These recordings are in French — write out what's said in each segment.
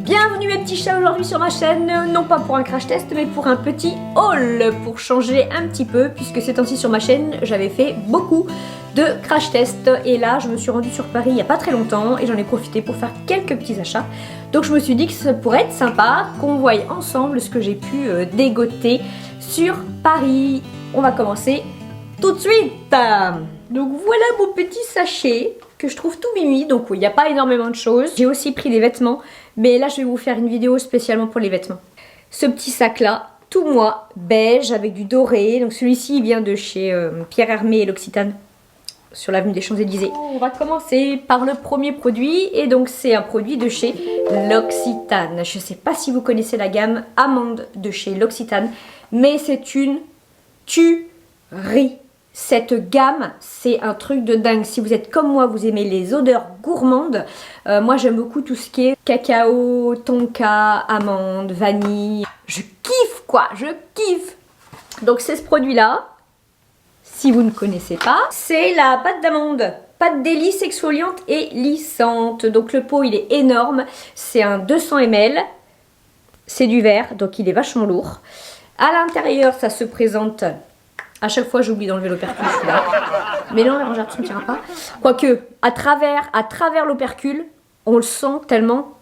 Bienvenue mes petits chats aujourd'hui sur ma chaîne, non pas pour un crash test mais pour un petit haul, pour changer un petit peu puisque ces temps-ci sur ma chaîne j'avais fait beaucoup de crash tests et là je me suis rendue sur Paris il n'y a pas très longtemps et j'en ai profité pour faire quelques petits achats. Donc je me suis dit que ça pourrait être sympa qu'on voie ensemble ce que j'ai pu dégoter sur Paris. On va commencer tout de suite. Donc voilà mon petit sachet que je trouve tout mimi, donc il n'y a pas énormément de choses. J'ai aussi pris des vêtements, mais là je vais vous faire une vidéo spécialement pour les vêtements. Ce petit sac là, tout moi, beige avec du doré, donc celui-ci il vient de chez Pierre Hermé et l'Occitane, sur l'avenue des Champs-Élysées. On va commencer par le premier produit, et donc c'est un produit de chez l'Occitane. Je ne sais pas si vous connaissez la gamme Amande de chez l'Occitane, mais c'est une tuerie. Cette gamme, c'est un truc de dingue. Si vous êtes comme moi, vous aimez les odeurs gourmandes. Moi, j'aime beaucoup tout ce qui est cacao, tonka, amande, vanille. Je kiffe quoi, je kiffe. Donc c'est ce produit-là. Si vous ne connaissez pas, c'est la pâte d'amande. Pâte délice exfoliante et lissante. Donc le pot, il est énorme. C'est un 200 ml. C'est du verre, donc il est vachement lourd. À l'intérieur, ça se présente... À chaque fois, j'oublie d'enlever l'opercule, je suis là. Mais non, la rangère, tu ne tiens pas. Quoique, à travers l'opercule, on le sent tellement...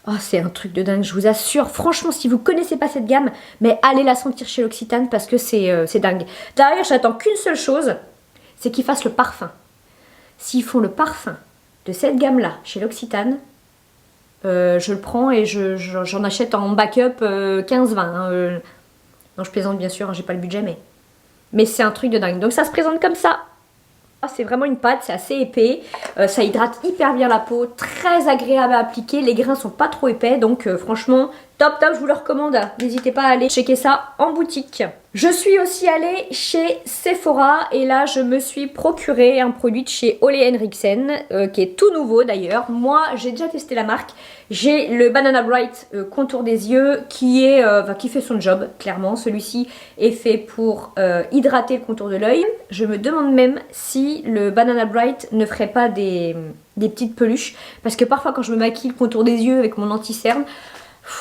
Oh, c'est un truc de dingue, je vous assure. Franchement, si vous ne connaissez pas cette gamme, mais allez la sentir chez l'Occitane parce que c'est dingue. D'ailleurs, j'attends qu'une seule chose, c'est qu'ils fassent le parfum. S'ils font le parfum de cette gamme-là chez l'Occitane, je le prends et j'en achète en backup 15-20. Hein, non, je plaisante bien sûr, hein, j'ai pas le budget, mais c'est un truc de dingue. Donc ça se présente comme ça. C'est vraiment une pâte, c'est assez épais. Ça hydrate hyper bien la peau, très agréable à appliquer. Les grains sont pas trop épais, donc franchement, top, je vous le recommande. N'hésitez pas à aller checker ça en boutique. Je suis aussi allée chez Sephora et là je me suis procuré un produit de chez Ole Henriksen qui est tout nouveau d'ailleurs. Moi j'ai déjà testé la marque. J'ai le Banana Bright contour des yeux qui fait son job clairement. Celui-ci est fait pour hydrater le contour de l'œil. Je me demande même si le Banana Bright ne ferait pas des petites peluches parce que parfois quand je me maquille le contour des yeux avec mon anti-cerne,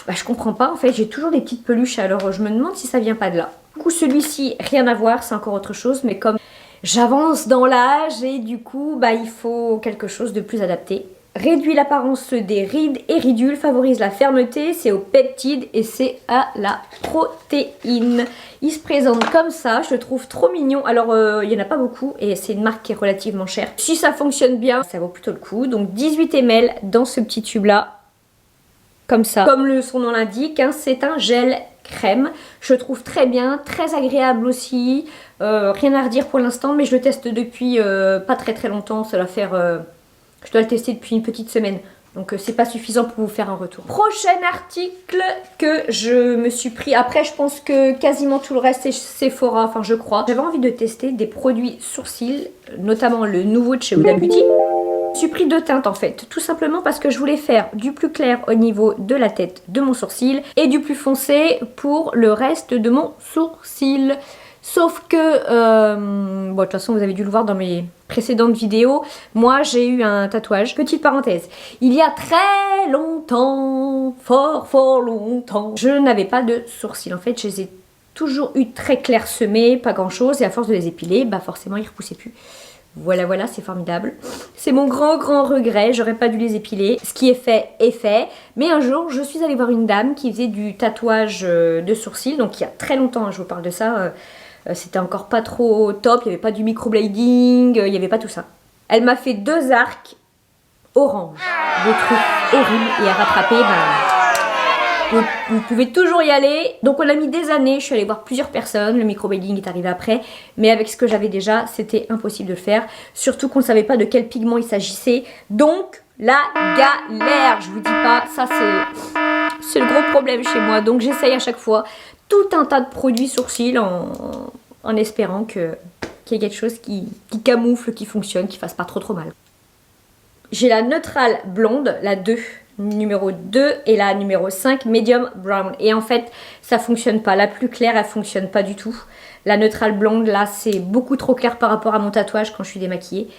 je comprends pas en fait, j'ai toujours des petites peluches, alors je me demande si ça vient pas de là. Du coup celui-ci, rien à voir, c'est encore autre chose, mais comme j'avance dans l'âge et du coup il faut quelque chose de plus adapté. Réduit l'apparence des rides et ridules, favorise la fermeté, c'est aux peptides et c'est à la protéine. Il se présente comme ça, je le trouve trop mignon. Alors il n'y en a pas beaucoup et c'est une marque qui est relativement chère. Si ça fonctionne bien, ça vaut plutôt le coup. Donc 18 ml dans ce petit tube là, comme ça. Comme son nom l'indique, hein, c'est un gel crème. Je le trouve très bien, très agréable aussi. Rien à redire pour l'instant, mais je le teste depuis pas très longtemps. Ça va faire... je dois le tester depuis une petite semaine. Donc c'est pas suffisant pour vous faire un retour. Prochain article que je me suis pris. Après je pense que quasiment tout le reste c'est Sephora, enfin je crois. J'avais envie de tester des produits sourcils, notamment le nouveau de chez Huda Beauty. Je me suis pris deux teintes en fait, tout simplement parce que je voulais faire du plus clair au niveau de la tête de mon sourcil et du plus foncé pour le reste de mon sourcil. Sauf que, bon de toute façon vous avez dû le voir dans mes précédentes vidéos, moi j'ai eu un tatouage. Petite parenthèse, il y a très longtemps, fort longtemps, je n'avais pas de sourcils. En fait je les ai toujours eu très clairsemés, pas grand chose, et à force de les épiler, forcément ils ne repoussaient plus. Voilà, c'est formidable. C'est mon grand regret, j'aurais pas dû les épiler. Ce qui est fait. Mais un jour, je suis allée voir une dame qui faisait du tatouage de sourcils. Donc il y a très longtemps, je vous parle de ça. C'était encore pas trop top, il n'y avait pas du microblading, il n'y avait pas tout ça. Elle m'a fait 2 arcs orange. Des trucs horribles. Et à rattraper, vous pouvez toujours y aller. Donc on a mis des années, je suis allée voir plusieurs personnes, le microblading est arrivé après, mais avec ce que j'avais déjà, c'était impossible de le faire, surtout qu'on ne savait pas de quel pigment il s'agissait. Donc la galère, je vous dis pas, ça c'est le gros problème chez moi. Donc j'essaye à chaque fois tout un tas de produits sourcils en espérant qu'il y ait quelque chose qui camoufle, qui fonctionne, qui fasse pas trop mal. J'ai la neutrale blonde, la 2, numéro 2 et la numéro 5 medium brown, et en fait ça fonctionne pas. La plus claire elle fonctionne pas du tout. La neutrale blonde là c'est beaucoup trop clair par rapport à mon tatouage quand je suis démaquillée.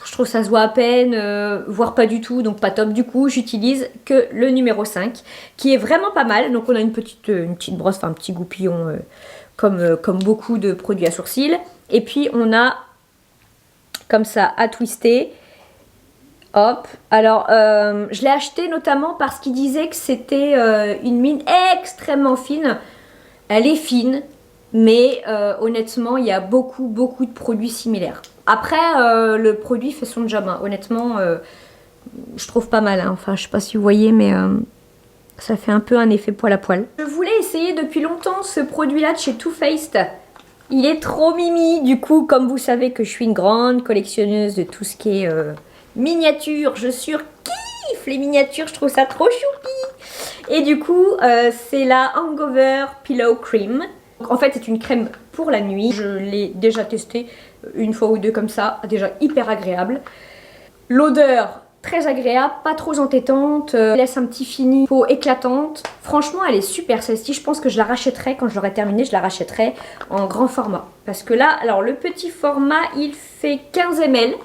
Je trouve ça se voit à peine, voire pas du tout, donc pas top. Du coup, j'utilise que le numéro 5, qui est vraiment pas mal. Donc on a une petite brosse, enfin un petit goupillon, comme beaucoup de produits à sourcils. Et puis on a, comme ça, à twister. Hop, alors je l'ai acheté notamment parce qu'il disait que c'était une mine extrêmement fine. Elle est fine, mais honnêtement, il y a beaucoup de produits similaires. Après, le produit fait son job, hein. Honnêtement, je trouve pas mal, hein. Enfin, je sais pas si vous voyez, mais ça fait un peu un effet poil à poil. Je voulais essayer depuis longtemps ce produit-là de chez Too Faced. Il est trop mimi. Du coup, comme vous savez que je suis une grande collectionneuse de tout ce qui est miniatures, je surkiffe les miniatures, je trouve ça trop choupi. Et du coup, c'est la Hangover Pillow Cream. Donc, en fait, c'est une crème pour la nuit. Je l'ai déjà testée une fois ou deux comme ça, déjà hyper agréable. L'odeur, très agréable, pas trop entêtante, laisse un petit fini, peau éclatante. Franchement, elle est super celle-ci. Je pense que je la rachèterai quand je l'aurai terminée, je la rachèterai en grand format. Parce que là, alors le petit format, il fait 15 ml.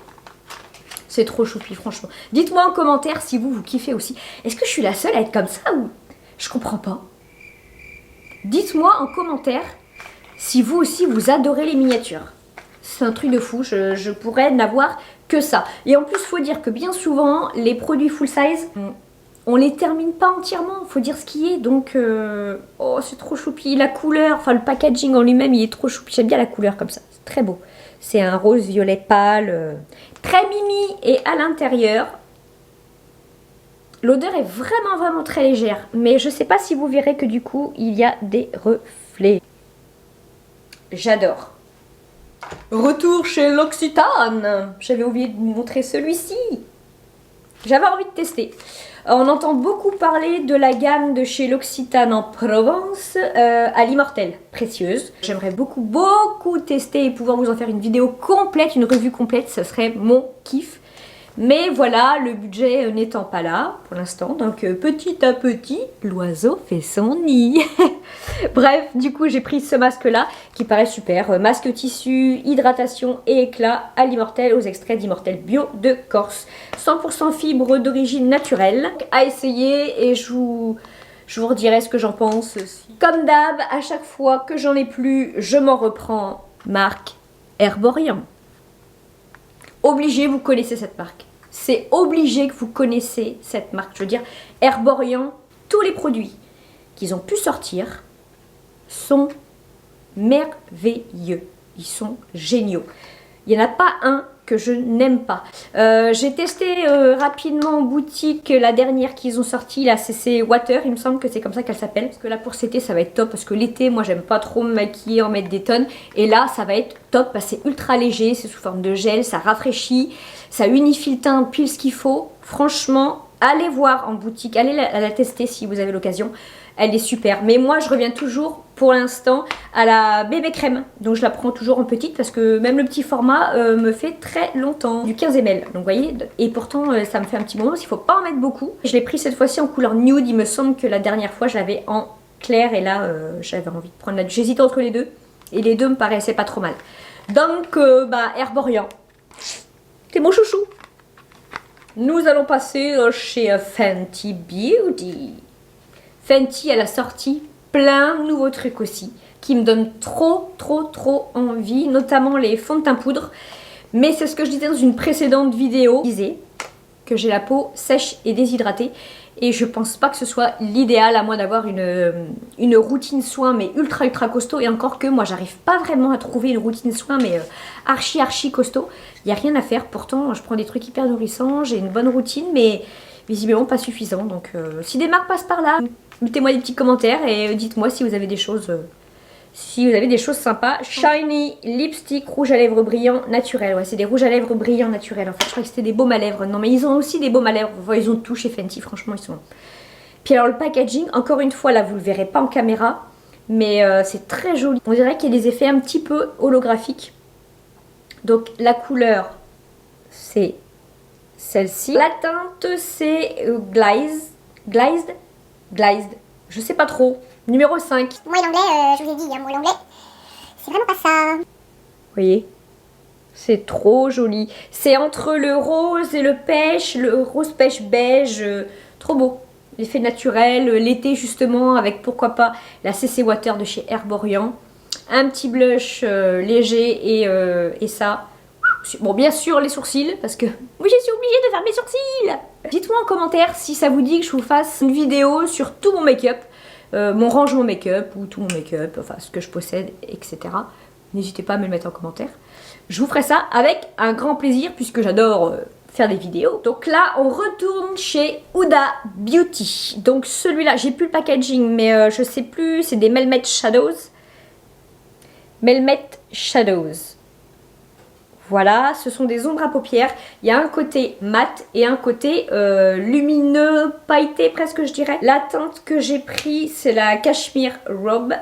C'est trop choupi, franchement. Dites-moi en commentaire si vous kiffez aussi. Est-ce que je suis la seule à être comme ça ou... Je comprends pas. Dites-moi en commentaire si vous aussi vous adorez les miniatures. C'est un truc de fou, je pourrais n'avoir que ça. Et en plus, faut dire que bien souvent, les produits full size, on les termine pas entièrement, faut dire ce qui est. Donc, oh, c'est trop choupi. La couleur, enfin le packaging en lui-même, il est trop choupi. J'aime bien la couleur comme ça, c'est très beau. C'est un rose violet pâle, très mimi. Et à l'intérieur, l'odeur est vraiment très légère. Mais je sais pas si vous verrez que du coup, il y a des reflets. J'adore. Retour chez L'Occitane. J'avais oublié de vous montrer celui-ci. J'avais envie de tester. On entend beaucoup parler de la gamme de chez L'Occitane en Provence à l'immortelle, précieuse. J'aimerais beaucoup tester et pouvoir vous en faire une vidéo complète, une revue complète, ça serait mon kiff. Mais voilà, le budget n'étant pas là pour l'instant, donc petit à petit, l'oiseau fait son nid. Bref, du coup j'ai pris ce masque là qui paraît super. Masque tissu, hydratation et éclat à l'immortelle, aux extraits d'immortelle bio de Corse. 100% fibre d'origine naturelle. À essayer et je vous redirai ce que j'en pense. Comme d'hab, à chaque fois que j'en ai plus, je m'en reprends. Marque Herborian. Obligé, vous connaissez cette marque. C'est obligé que vous connaissez cette marque. Je veux dire, Herborian, tous les produits qu'ils ont pu sortir sont merveilleux. Ils sont géniaux. Il n'y en a pas un que je n'aime pas. J'ai testé rapidement en boutique la dernière qu'ils ont sortie, la CC Water, il me semble que c'est comme ça qu'elle s'appelle. Parce que là pour cet été ça va être top, parce que l'été moi j'aime pas trop me maquiller, en mettre des tonnes. Et là ça va être top, parce que c'est ultra léger, c'est sous forme de gel, ça rafraîchit, ça unifie le teint pile ce qu'il faut. Franchement, allez voir en boutique, allez la tester si vous avez l'occasion. Elle est super. Mais moi, je reviens toujours, pour l'instant, à la bébé crème. Donc, je la prends toujours en petite parce que même le petit format me fait très longtemps. Du 15 ml. Donc, vous voyez, et pourtant, ça me fait un petit moment parce qu'il ne faut pas en mettre beaucoup. Je l'ai pris cette fois-ci en couleur nude. Il me semble que la dernière fois, je l'avais en clair. Et là, j'avais envie de prendre la... J'hésitais entre les deux. Et les deux me paraissaient pas trop mal. Donc, Herborian. C'est mon chouchou. Nous allons passer chez Fenty Beauty. Fenty, elle a sorti plein de nouveaux trucs aussi qui me donnent trop envie, notamment les fonds de teint poudre. Mais c'est ce que je disais dans une précédente vidéo. Je disais que j'ai la peau sèche et déshydratée et je pense pas que ce soit l'idéal, à moins d'avoir une routine soin mais ultra costaud. Et encore que moi j'arrive pas vraiment à trouver une routine soin mais archi costaud. Il n'y a rien à faire, pourtant je prends des trucs hyper nourrissants, j'ai une bonne routine mais visiblement pas suffisant. Donc si des marques passent par là, mettez-moi des petits commentaires et dites-moi si vous avez des choses sympas. Shiny Lipstick rouge à lèvres brillant naturel. Ouais, c'est des rouges à lèvres brillants naturels. En fait, je crois que c'était des baumes à lèvres. Non, mais ils ont aussi des baumes à lèvres. Enfin, ils ont tout chez Fenty. Franchement, ils sont... Puis alors, le packaging, encore une fois, là, vous le verrez pas en caméra. Mais c'est très joli. On dirait qu'il y a des effets un petit peu holographiques. Donc, la couleur, c'est celle-ci. La teinte, c'est Glazed. Je sais pas trop. Numéro 5. Moi l'anglais, je vous ai dit, moi l'anglais, c'est vraiment pas ça. Vous voyez, C'est trop joli. C'est entre le rose et le pêche, le rose pêche beige. Trop beau. L'effet naturel, l'été justement, avec pourquoi pas la CC Water de chez Herborian. Un petit blush léger et ça. Bon, bien sûr les sourcils, parce que oui, je suis obligée de faire mes sourcils. Dites-moi en commentaire si ça vous dit que je vous fasse une vidéo sur tout mon make-up, mon rangement make-up ou tout mon make-up, enfin ce que je possède, etc. N'hésitez pas à me le mettre en commentaire. Je vous ferai ça avec un grand plaisir puisque j'adore faire des vidéos. Donc là, on retourne chez Huda Beauty. Donc celui-là, j'ai plus le packaging, mais je sais plus, c'est des Melmet Shadows. Melmet Shadows. Voilà, ce sont des ombres à paupières. Il y a un côté mat et un côté lumineux, pailleté presque je dirais. La teinte que j'ai pris, c'est la Cashmere Robe.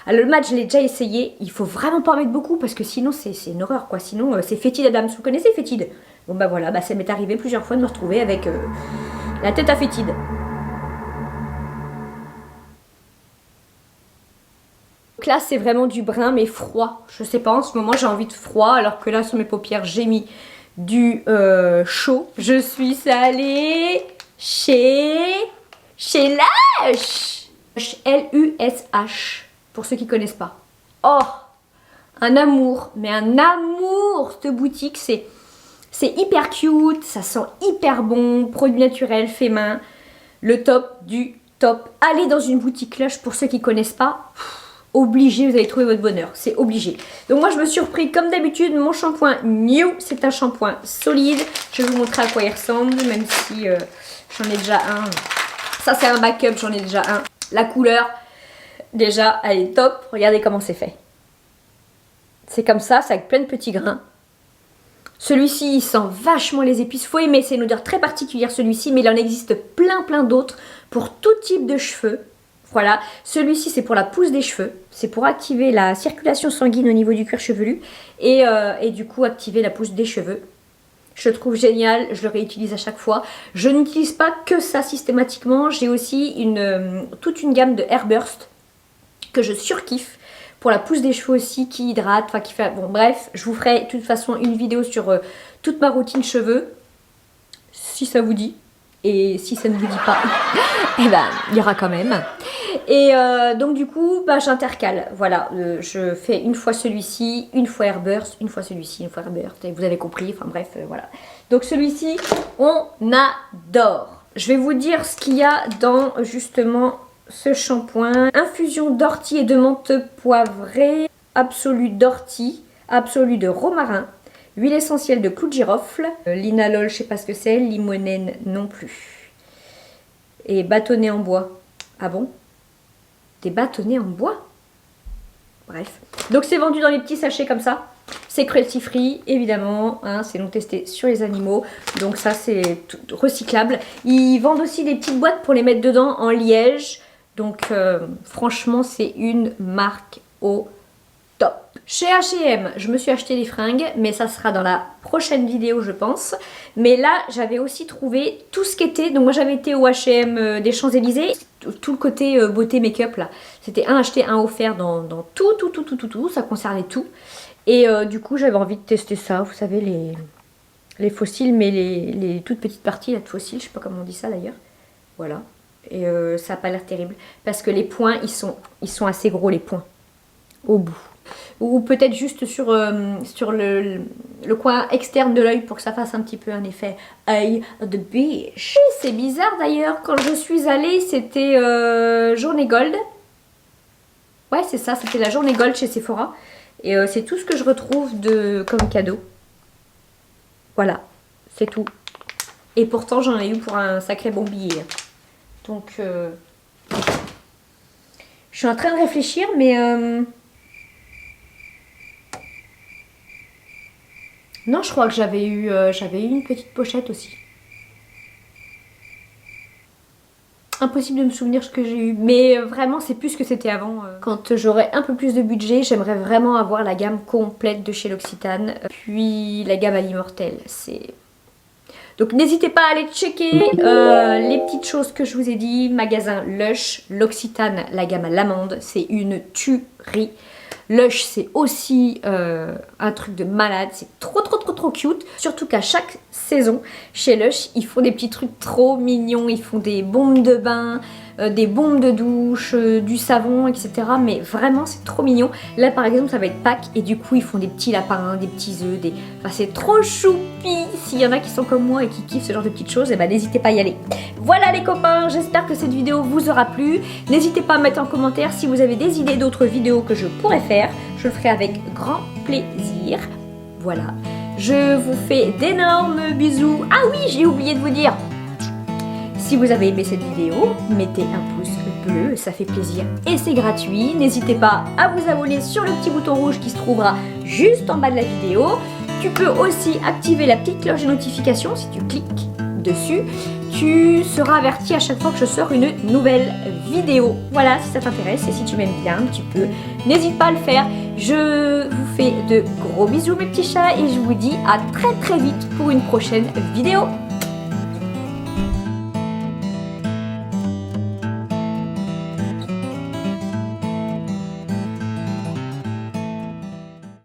Alors le mat, je l'ai déjà essayé. Il faut vraiment pas en mettre beaucoup parce que sinon c'est une horreur quoi. Sinon c'est Fétide Adams. Vous connaissez Fétide? Bon bah voilà, bah, ça m'est arrivé plusieurs fois de me retrouver avec la tête à Fétide. Donc là c'est vraiment du brun mais froid. Je sais pas, en ce moment j'ai envie de froid alors que là sur mes paupières j'ai mis du chaud. Je suis allée chez Lush. L-U-S-H pour ceux qui connaissent pas. Oh, un amour, mais un amour cette boutique, c'est hyper cute, ça sent hyper bon, produit naturel, fait main, le top du top. Allez dans une boutique Lush pour ceux qui connaissent pas. Obligé, vous allez trouver votre bonheur, c'est obligé. Donc moi je me suis repris comme d'habitude mon shampoing New, c'est un shampoing solide. Je vais vous montrer à quoi il ressemble, même si j'en ai déjà un. Ça c'est un backup, j'en ai déjà un. La couleur, déjà, elle est top. Regardez comment c'est fait. C'est comme ça, c'est avec plein de petits grains. Celui-ci, il sent vachement les épices. Faut aimer, c'est une odeur très particulière celui-ci, mais il en existe plein d'autres pour tout type de cheveux. Voilà, celui-ci c'est pour la pousse des cheveux, c'est pour activer la circulation sanguine au niveau du cuir chevelu et du coup activer la pousse des cheveux. Je le trouve génial, je le réutilise à chaque fois. Je n'utilise pas que ça systématiquement, j'ai aussi toute une gamme de Airburst que je surkiffe pour la pousse des cheveux aussi, qui hydrate, enfin qui fait... Bon bref, je vous ferai de toute façon une vidéo sur toute ma routine cheveux, si ça vous dit. Et si ça ne vous dit pas, eh ben, il y aura quand même. Et donc du coup, bah, j'intercale. Voilà, je fais une fois celui-ci, une fois Airburst, une fois celui-ci, une fois Airburst. Et vous avez compris, enfin bref, voilà. Donc celui-ci, on adore. Je vais vous dire ce qu'il y a dans justement ce shampoing. Infusion d'ortie et de menthe poivrée, absolu d'ortie, absolu de romarin. Huile essentielle de clou de girofle, linalol, je sais pas ce que c'est, limonène non plus. Et bâtonnet en bois. Ah bon? Des bâtonnets en bois? Bref. Donc c'est vendu dans les petits sachets comme ça. C'est cruelty free, évidemment. Hein, c'est non testé sur les animaux. Donc ça c'est recyclable. Ils vendent aussi des petites boîtes pour les mettre dedans en liège. Donc franchement c'est une marque au top. Chez H&M, je me suis acheté des fringues, mais ça sera dans la prochaine vidéo, je pense. Mais là, j'avais aussi trouvé tout ce qui était... Donc moi, j'avais été au H&M des Champs-Élysées. Tout le côté beauté make-up, là. C'était un acheté, un offert dans tout. Ça concernait tout. Et du coup, j'avais envie de tester ça. Vous savez, les fossiles, mais les toutes petites parties là, de fossiles. Je sais pas comment on dit ça, d'ailleurs. Voilà. Et ça n'a pas l'air terrible. Parce que les points, ils sont assez gros, les points. Au bout. Ou peut-être juste sur le coin externe de l'œil pour que ça fasse un petit peu un effet œil de biche. C'est bizarre d'ailleurs, quand je suis allée, c'était journée gold. Ouais, c'est ça, c'était la journée gold chez Sephora. Et c'est tout ce que je retrouve comme cadeau. Voilà, c'est tout. Et pourtant, j'en ai eu pour un sacré bon billet. Donc, je suis en train de réfléchir, mais... Non, je crois que j'avais eu une petite pochette aussi. Impossible de me souvenir ce que j'ai eu. Mais vraiment, c'est plus ce que c'était avant. Quand j'aurai un peu plus de budget, j'aimerais vraiment avoir la gamme complète de chez L'Occitane. Puis la gamme à l'immortel. Donc n'hésitez pas à aller checker les petites choses que je vous ai dit. Magasin Lush, L'Occitane, la gamme à l'amande. C'est une tuerie. Lush, c'est aussi un truc de malade, c'est trop cute. Surtout qu'à chaque saison, chez Lush, ils font des petits trucs trop mignons, ils font des bombes de bain, des bombes de douche, du savon, etc. Mais vraiment, c'est trop mignon. Là, par exemple, ça va être Pâques et du coup, ils font des petits lapins, des petits œufs, Enfin, c'est trop choupi. S'il y en a qui sont comme moi et qui kiffent ce genre de petites choses, eh ben, n'hésitez pas à y aller. Voilà les copains, j'espère que cette vidéo vous aura plu. N'hésitez pas à mettre en commentaire si vous avez des idées d'autres vidéos que je pourrais faire. Je le ferai avec grand plaisir. Voilà. Je vous fais d'énormes bisous. Ah oui, j'ai oublié de vous dire. Si vous avez aimé cette vidéo, mettez un pouce bleu, ça fait plaisir et c'est gratuit. N'hésitez pas à vous abonner sur le petit bouton rouge qui se trouvera juste en bas de la vidéo. Tu peux aussi activer la petite cloche de notification. Si tu cliques dessus, tu seras averti à chaque fois que je sors une nouvelle vidéo. Voilà, si ça t'intéresse et si tu m'aimes bien un petit peu, n'hésite pas à le faire. Je vous fais de gros bisous mes petits chats et je vous dis à très vite pour une prochaine vidéo.